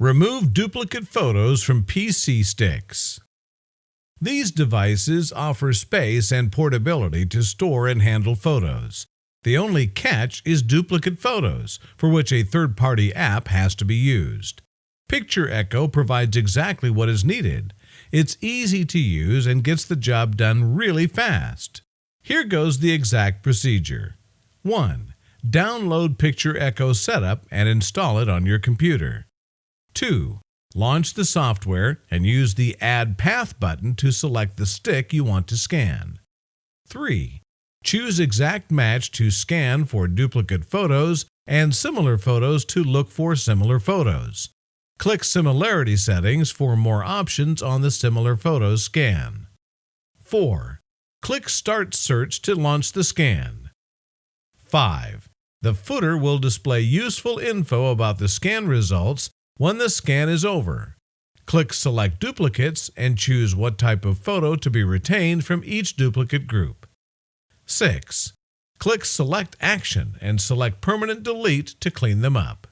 Remove duplicate photos from PC sticks. These devices offer space and portability to store and handle photos. The only catch is duplicate photos, for which a third-party app has to be used. PictureEcho provides exactly what is needed. It's easy to use and gets the job done really fast. Here goes the exact procedure. 1. Download PictureEcho Setup and install it on your computer. 2. Launch the software and use the Add Path button to select the stick you want to scan. 3. Choose Exact Match to scan for duplicate photos and similar photos to look for similar photos. Click Similarity Settings for more options on the Similar Photos scan. 4. Click Start Search to launch the scan. 5. The footer will display useful info about the scan results when the scan is over. Click Select Duplicates and choose what type of photo to be retained from each duplicate group. 6. Click Select Action and select Permanent Delete to clean them up.